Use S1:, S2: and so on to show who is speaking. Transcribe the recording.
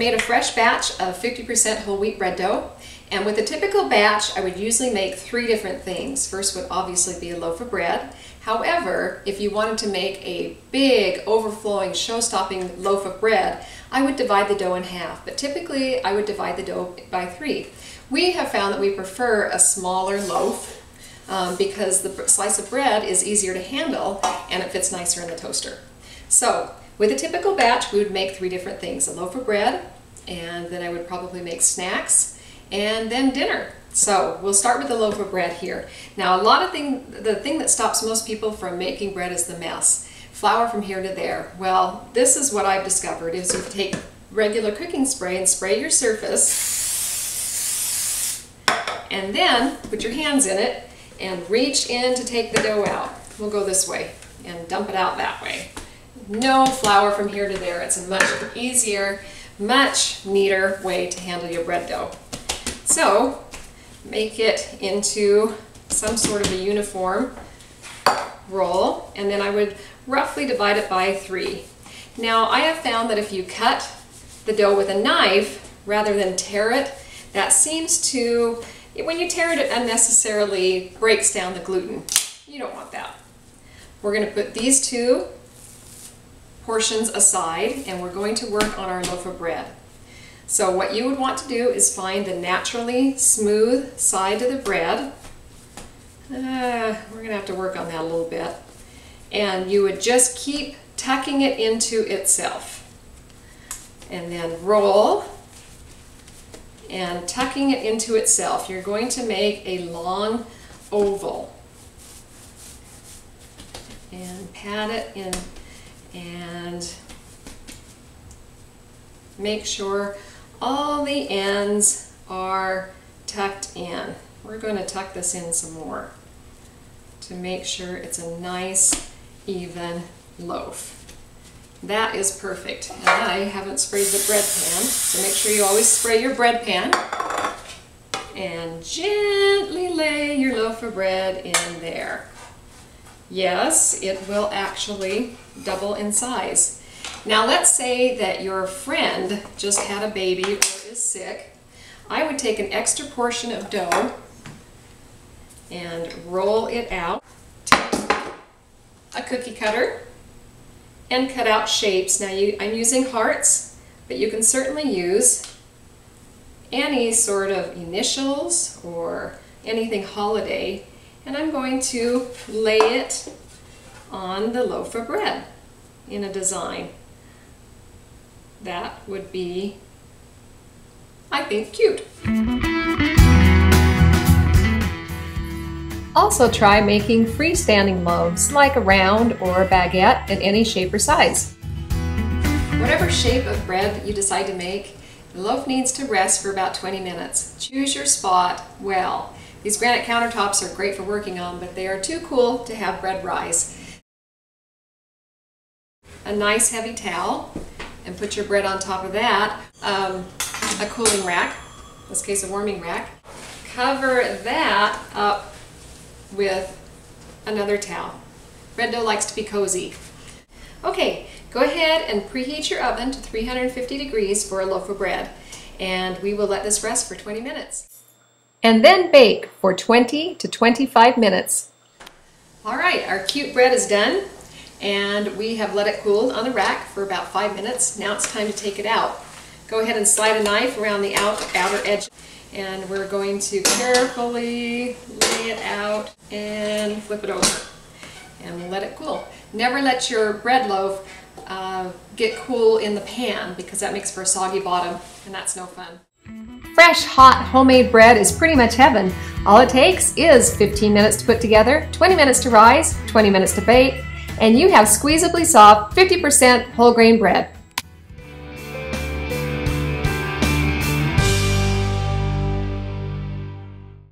S1: made a fresh batch of 50% whole wheat bread dough, and with a typical batch I would usually make 3 different things. First would obviously be a loaf of bread. However, if you wanted to make a big overflowing show-stopping loaf of bread, I would divide the dough in half, but typically I would divide the dough by 3. We have found that we prefer a smaller loaf because the slice of bread is easier to handle and it fits nicer in the toaster. So with a typical batch we would make 3 different things: a loaf of bread, and then I would probably make snacks, and then dinner. So we'll start with the loaf of bread here. Now the thing that stops most people from making bread is the mess. Flour from here to there. Well, this is what I've discovered is you take regular cooking spray and spray your surface, and then put your hands in it and reach in to take the dough out. We'll go this way and dump it out that way. No flour from here to there. It's a much easier, much neater way to handle your bread dough. So make it into some sort of a uniform roll, and then I would roughly divide it by 3. Now I have found that if you cut the dough with a knife rather than tear it, that seems to, when you tear it, it unnecessarily breaks down the gluten. You don't want that. We're going to put these 2 portions aside and we're going to work on our loaf of bread. So what you would want to do is find the naturally smooth side of the bread. We're going to have to work on that a little bit. And you would just keep tucking it into itself. And then roll and tucking it into itself. You're going to make a long oval. And pat it in and make sure all the ends are tucked in. We're going to tuck this in some more to make sure it's a nice, even loaf. That is perfect. And I haven't sprayed the bread pan, so make sure you always spray your bread pan. And gently lay your loaf of bread in there. Yes, it will actually double in size. Now let's say that your friend just had a baby or is sick. I would take an extra portion of dough and roll it out. Take a cookie cutter and cut out shapes. Now I'm using hearts, but you can certainly use any sort of initials or anything holiday. And I'm going to lay it on the loaf of bread in a design. That would be, I think, cute. Also try making freestanding loaves, like a round or a baguette in any shape or size. Whatever shape of bread that you decide to make, the loaf needs to rest for about 20 minutes. Choose your spot well. These granite countertops are great for working on, but they are too cool to have bread rise. A nice heavy towel, and put your bread on top of that. A cooling rack, in this case a warming rack. Cover that up with another towel. Bread dough likes to be cozy. Okay, go ahead and preheat your oven to 350 degrees for a loaf of bread, and we will let this rest for 20 minutes. And then bake for 20 to 25 minutes. All right, our cute bread is done, and we have let it cool on the rack for about 5 minutes. Now it's time to take it out. Go ahead and slide a knife around the outer edge, and we're going to carefully lay it out and flip it over and let it cool. Never let your bread loaf get cool in the pan, because that makes for a soggy bottom, and that's no fun. Fresh, hot, homemade bread is pretty much heaven. All it takes is 15 minutes to put together, 20 minutes to rise, 20 minutes to bake, and you have squeezably soft 50% whole grain bread.